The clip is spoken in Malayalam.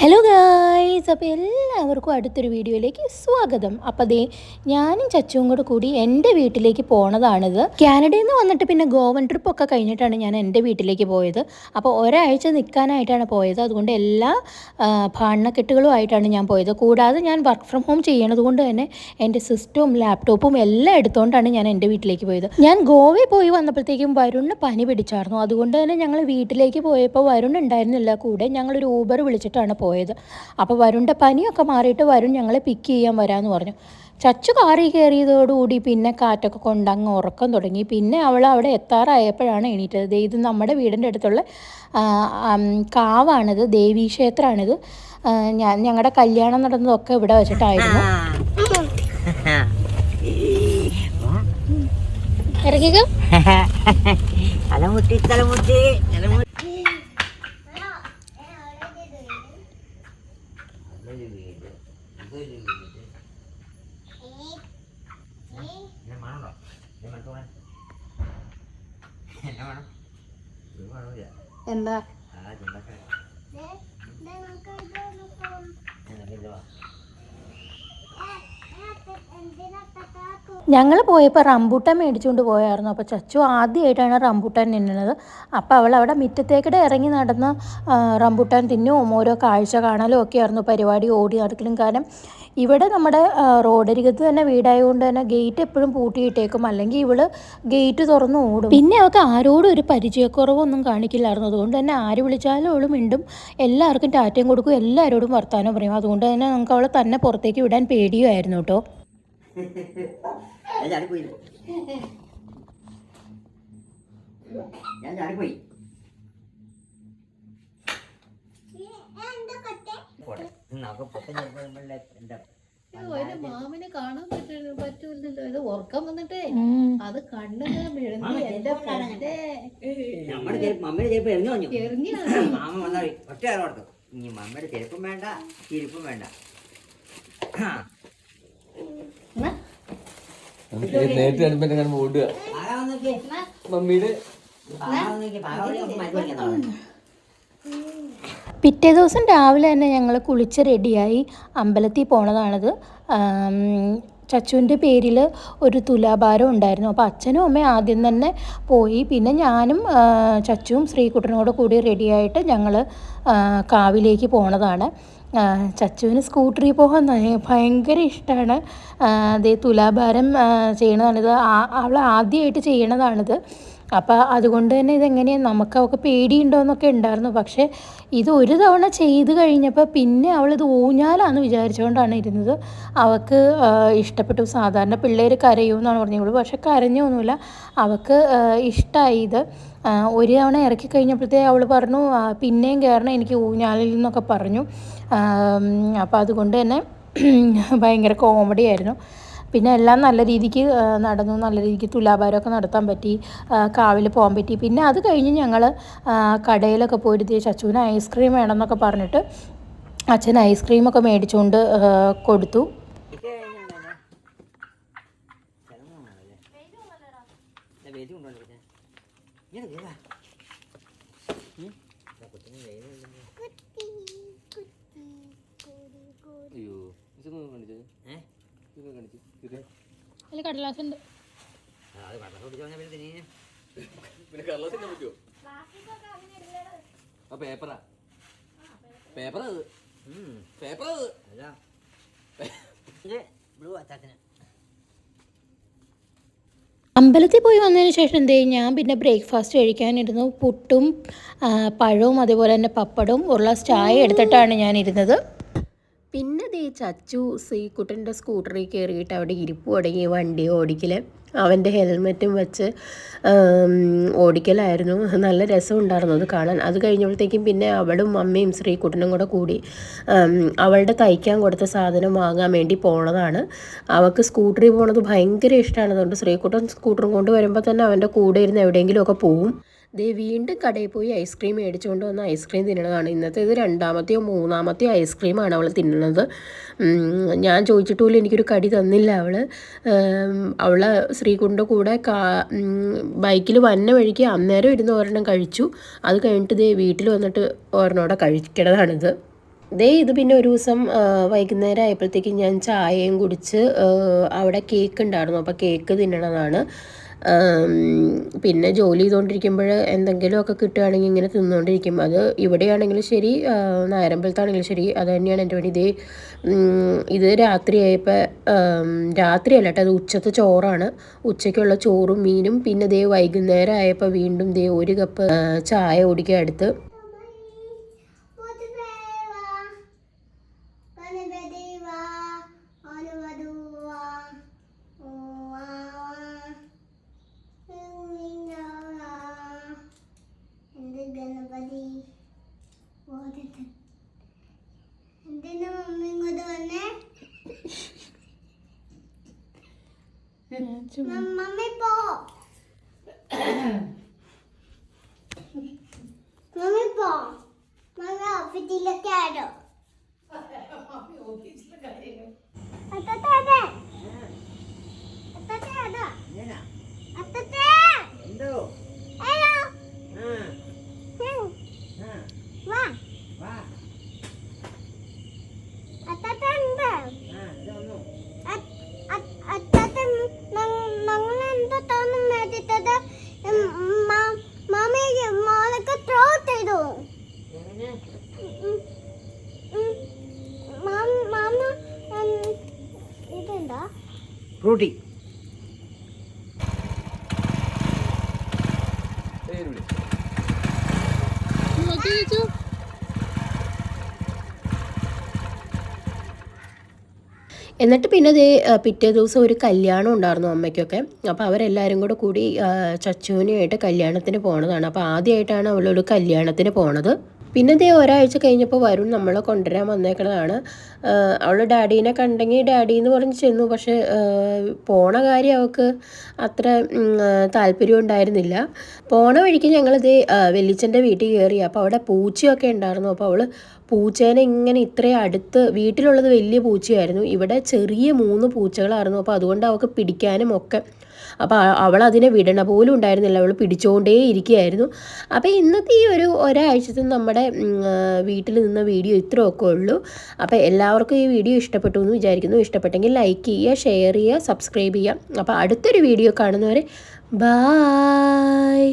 ഹലോ ഗായ്സ്, അപ്പോൾ എല്ലാവർക്കും അടുത്തൊരു വീഡിയോയിലേക്ക് സ്വാഗതം. അപ്പോൾ ദേ ഞാനും ചച്ചുവും കൂടി എൻ്റെ വീട്ടിലേക്ക് പോണതാണിത്. കാനഡയിൽ നിന്ന് വന്നിട്ട് പിന്നെ ഗോവൻ ട്രിപ്പൊക്കെ കഴിഞ്ഞിട്ടാണ് ഞാൻ എൻ്റെ വീട്ടിലേക്ക് പോയത്. അപ്പോൾ ഒരാഴ്ച നിൽക്കാനായിട്ടാണ് പോയത്. അതുകൊണ്ട് എല്ലാ ഭാണ്ണക്കെട്ടുകളുമായിട്ടാണ് ഞാൻ പോയത്. കൂടാതെ ഞാൻ വർക്ക് ഫ്രം ഹോം ചെയ്യണത് കൊണ്ട് തന്നെ എൻ്റെ സിസ്റ്റവും ലാപ്ടോപ്പും എല്ലാം എടുത്തുകൊണ്ടാണ് ഞാൻ എൻ്റെ വീട്ടിലേക്ക് പോയത്. ഞാൻ ഗോവയിൽ പോയി വന്നപ്പോഴത്തേക്കും വരുണിന് പനി പിടിച്ചായിരുന്നു. അതുകൊണ്ട് തന്നെ ഞങ്ങൾ വീട്ടിലേക്ക് പോയപ്പോൾ വരുൺ ഉണ്ടായിരുന്നില്ല കൂടെ. ഞങ്ങളൊരു ഊബർ വിളിച്ചിട്ടാണ് പോയത്. അപ്പോൾ വരുണിൻ്റെ പനിയൊക്കെ മാറിയിട്ട് വരുൺ ഞങ്ങളെ പിക്ക് ചെയ്യാൻ വരാമെന്ന് പറഞ്ഞു. ചച്ചു കാറിൽ കയറിയതോടുകൂടി പിന്നെ കാറ്റൊക്കെ കൊണ്ട് അങ്ങ് ഉറക്കം തുടങ്ങി. പിന്നെ അവൾ അവിടെ എത്താറായപ്പോഴാണ് എണീറ്റത്. ഇത് നമ്മുടെ വീടിൻ്റെ അടുത്തുള്ള കാവാണിത്, ദേവീക്ഷേത്രമാണിത്. ഞങ്ങളുടെ കല്യാണം നടന്നതൊക്കെ ഇവിടെ വെച്ചിട്ടായിരുന്നു. ഇറങ്ങിക്കോ. എന്താ ഞങ്ങൾ പോയപ്പോൾ റംബൂട്ടാൻ മേടിച്ചുകൊണ്ട് പോയായിരുന്നു. അപ്പോൾ ചച്ചു ആദ്യമായിട്ടാണ് റംബൂട്ടാൻ തിന്നുന്നത്. അപ്പോൾ അവൾ അവിടെ മുറ്റത്തേക്കിടെ ഇറങ്ങി നടന്ന് റംബൂട്ടാൻ തിന്നും ഓരോ കാഴ്ച കാണലും ഒക്കെ ആയിരുന്നു പരിപാടി, ഓടി നടക്കലും. കാരണം ഇവിടെ നമ്മുടെ റോഡരികത്ത് തന്നെ വീടായതുകൊണ്ട് തന്നെ ഗേറ്റ് എപ്പോഴും പൂട്ടിയിട്ടേക്കും, അല്ലെങ്കിൽ ഇവള് ഗേറ്റ് തുറന്ന് ഓടും. പിന്നെ അവൾക്ക് ആരോടും ഒരു പരിചയക്കുറവൊന്നും കാണിക്കില്ലായിരുന്നു. അതുകൊണ്ട് തന്നെ ആര് വിളിച്ചാലും അവൾ മിണ്ടും, എല്ലാവർക്കും ടാറ്റയും കൊടുക്കും, എല്ലാവരോടും വർത്താനം പറയും. അതുകൊണ്ട് തന്നെ നമുക്ക് അവളെ തന്നെ പുറത്തേക്ക് വിടാൻ പേടിയുമായിരുന്നു കേട്ടോ. മാമിനെ കാണാൻ പറ്റൂലല്ലോ, ഇത് ഉറക്കം വന്നിട്ടേ അത് കണ്ണിന് എന്റെ മമ്മിയുടെ ചെരുപ്പ് എറിഞ്ഞു മാമ വന്നാ ഒറ്റ ഓർത്തു. ഇനി മമ്മിയുടെ ചെരുപ്പും വേണ്ട ചെരുപ്പും വേണ്ട. നേരിട്ട് അടുപ്പിന്റെ ഓടുക മമ്മിയുടെ. പിറ്റേ ദിവസം രാവിലെ തന്നെ ഞങ്ങൾ കുളിച്ച് റെഡിയായി അമ്പലത്തിൽ പോണതാണിത്. ചച്ചുവിൻ്റെ പേരിൽ ഒരു തുലാഭാരം ഉണ്ടായിരുന്നു. അപ്പോൾ അച്ഛനും അമ്മയും ആദ്യം തന്നെ പോയി. പിന്നെ ഞാനും ചച്ചുവും ശ്രീകുട്ടനോട് കൂടി റെഡിയായിട്ട് ഞങ്ങൾ കാവിലേക്ക് പോണതാണ്. ചച്ചുവിന് സ്കൂട്ടറിൽ പോകാൻ ഭയങ്കര ഇഷ്ടമാണ്. അതേ തുലാഭാരം ചെയ്യണതാണിത്, അവൾ ആദ്യമായിട്ട് ചെയ്യണതാണിത്. അപ്പോൾ അതുകൊണ്ട് തന്നെ ഇതെങ്ങനെയാണ്, അവൾക്ക് പേടിയുണ്ടോയെന്നൊക്കെ ഉണ്ടായിരുന്നു. പക്ഷേ ഇത് ഒരു തവണ ചെയ്ത് കഴിഞ്ഞപ്പോൾ പിന്നെ അവളിത് ഊഞ്ഞാലാന്ന് വിചാരിച്ചുകൊണ്ടാണ് ഇരുന്നത്. അവൾക്ക് ഇഷ്ടപ്പെട്ടു. സാധാരണ പിള്ളേർ കരയുമെന്നാണ് പറഞ്ഞത്, പക്ഷെ കരഞ്ഞൊന്നുമില്ല, അവൾക്ക് ഇഷ്ടമായി ഇത്. ഒരു തവണ ഇറക്കി കഴിഞ്ഞപ്പോഴത്തേ അവൾ പറഞ്ഞു പിന്നെയും കയറണം എനിക്ക് ഊഞ്ഞാലിൽ നിന്നൊക്കെ പറഞ്ഞു. അപ്പോൾ അതുകൊണ്ട് തന്നെ ഭയങ്കര കോമഡി ആയിരുന്നു. പിന്നെ എല്ലാം നല്ല രീതിക്ക് നടന്നു, നല്ല രീതിക്ക് തുലാഭാരമൊക്കെ നടത്താൻ പറ്റി, കാവിൽ പോകാൻ പറ്റി. പിന്നെ അത് കഴിഞ്ഞ് ഞങ്ങൾ കടയിലൊക്കെ പോയിട്ട് ചച്ചുവിന് ഐസ്ക്രീം വേണമെന്നൊക്കെ പറഞ്ഞിട്ട് അച്ഛൻ ഐസ്ക്രീമൊക്കെ മേടിച്ചുകൊണ്ട് കൊടുത്തു. കടലാസുണ്ട്. പേപ്പറാ പേപ്പർ പേപ്പർ അമ്പലത്തിൽ പോയി വന്നതിന് ശേഷം ഞാൻ പിന്നെ ബ്രേക്ക്ഫാസ്റ്റ് കഴിക്കാനിരുന്നു. പുട്ടും പഴവും അതുപോലെ തന്നെ പപ്പടവും ഒരു ഗ്ലാസ് ചായ എടുത്തിട്ടാണ് ഞാൻ ഇരുന്നത്. പിന്നെ ചച്ചു ശ്രീകുട്ടൻ്റെ സ്കൂട്ടറിൽ കയറിയിട്ട് അവിടെ ഇരിപ്പ് തുടങ്ങി വണ്ടി ഓടിക്കൽ. അവൻ്റെ ഹെൽമെറ്റും വെച്ച് ഓടിക്കലായിരുന്നു. നല്ല രസമുണ്ടായിരുന്നു അത് കാണാൻ. അത് കഴിഞ്ഞപ്പോഴത്തേക്കും പിന്നെ അവളും അമ്മയും ശ്രീകുട്ടനും കൂടി അവളുടെ തയ്ക്കാൻ കൊടുത്ത സാധനം വാങ്ങാൻ വേണ്ടി പോണതാണ്. അവൾക്ക് സ്കൂട്ടറിൽ പോണത് ഭയങ്കര ഇഷ്ടമാണ്. അതുകൊണ്ട് ശ്രീകുട്ടൻ സ്കൂട്ടറും കൊണ്ട് വരുമ്പോൾ തന്നെ അവൻ്റെ കൂടെ ഇരുന്ന് എവിടെയെങ്കിലുമൊക്കെ പോവും. വീണ്ടും കടയിൽ പോയി ഐസ്ക്രീം മേടിച്ചുകൊണ്ട് വന്ന് ഐസ്ക്രീം തിന്നണതാണ്. ഇത് രണ്ടാമത്തെയോ മൂന്നാമത്തെയോ ഐസ്ക്രീമാണ് അവൾ തിന്നുന്നത്. ഞാൻ ചോദിച്ചിട്ടുപോലും എനിക്കൊരു കടി തന്നില്ല അവൾ ശ്രീകുട്ടൻ്റെ കൂടെ ബൈക്കിൽ വന്ന വഴിക്ക് അന്നേരം ഇരുന്ന് ഒരെണ്ണം കഴിച്ചു. അത് കഴിഞ്ഞിട്ട് വീട്ടിൽ വന്നിട്ട് ഒരെണ്ണോടെ കഴിക്കണതാണിത്. ഇത് പിന്നെ ഒരു ദിവസം വൈകുന്നേരം ആയപ്പോഴത്തേക്കും ഞാൻ ചായയും കുടിച്ച് അവിടെ കേക്ക് ഉണ്ടായിരുന്നു, അപ്പോൾ കേക്ക് തിന്നണതാണ്. പിന്നെ ജോലി ചെയ്തുകൊണ്ടിരിക്കുമ്പോൾ എന്തെങ്കിലുമൊക്കെ കിട്ടുകയാണെങ്കിൽ ഇങ്ങനെ തിന്നുകൊണ്ടിരിക്കും. അത് ഇവിടെയാണെങ്കിലും ശരി, നായരമ്പലത്താണെങ്കിലും ശരി, അത് തന്നെയാണ് എൻ്റെ പണി. ഇത് രാത്രിയായപ്പോൾ, രാത്രിയല്ല കേട്ടോ, അത് ഉച്ചത്തെ ചോറാണ്. ഉച്ചയ്ക്കുള്ള ചോറും മീനും. പിന്നെ വൈകുന്നേരം ആയപ്പോൾ വീണ്ടും ഒരു കപ്പ് ചായ കുടിക്കാൻ എടുത്ത്. മമ്മി പോ, മമ്മി പോ, മമ്മി ഓഫീസിലൊക്കെ ആരോ ഫ്രൂട്ടി. എന്നിട്ട് പിന്നെ പിറ്റേ ദിവസം ഒരു കല്യാണം ഉണ്ടായിരുന്നു അമ്മയ്ക്കൊക്കെ. അപ്പോൾ അവരെല്ലാവരും കൂടി ചച്ചുവിനുമായിട്ട് കല്യാണത്തിന് പോണതാണ്. അപ്പോൾ ആദ്യമായിട്ടാണ് അവളൊരു കല്യാണത്തിന് പോണത്. പിന്നെ ഒരാഴ്ച കഴിഞ്ഞപ്പോൾ വരുൺ നമ്മളെ കൊണ്ടുവരാൻ വന്നേക്കുന്നതാണ്. അവൾ ഡാഡീനെ കണ്ടെങ്കിൽ ഡാഡി എന്ന് പറഞ്ഞ് ചെന്നു. പക്ഷേ പോണ കാര്യം അവൾക്ക് അത്ര താല്പര്യം ഉണ്ടായിരുന്നില്ല. പോണ വഴിക്ക് ഞങ്ങളിത് വെല്ലിച്ചൻ്റെ വീട്ടിൽ കയറി. അപ്പോൾ അവിടെ പൂച്ചയൊക്കെ ഉണ്ടായിരുന്നു. അപ്പോൾ അവൾ പൂച്ചേനെ ഇങ്ങനെ ഇത്രയും അടുത്ത്, വീട്ടിലുള്ളത് വലിയ പൂച്ചയായിരുന്നു, ഇവിടെ ചെറിയ 3 പൂച്ചകളായിരുന്നു. അപ്പോൾ അതുകൊണ്ട് അവൾക്ക് പിടിക്കാനും ഒക്കെ, അപ്പോൾ അവൾ അതിനെ വിടണ പോലും ഉണ്ടായിരുന്നില്ല, അവൾ പിടിച്ചുകൊണ്ടേ ഇരിക്കുകയായിരുന്നു. അപ്പോൾ ഇന്നത്തെ ഈ ഒരാഴ്ചത്തെ നമ്മുടെ വീട്ടിൽ നിന്ന വീഡിയോ ഇത്രയൊക്കെ ഉള്ളൂ. അപ്പോൾ എല്ലാവർക്കും ഈ വീഡിയോ ഇഷ്ടപ്പെട്ടു എന്ന് വിചാരിക്കുന്നു. ഇഷ്ടപ്പെട്ടെങ്കിൽ ലൈക്ക് ചെയ്യുക, ഷെയർ ചെയ്യുക, സബ്സ്ക്രൈബ് ചെയ്യുക. അപ്പോൾ അടുത്തൊരു വീഡിയോ കാണുന്നവരെ ബായ്.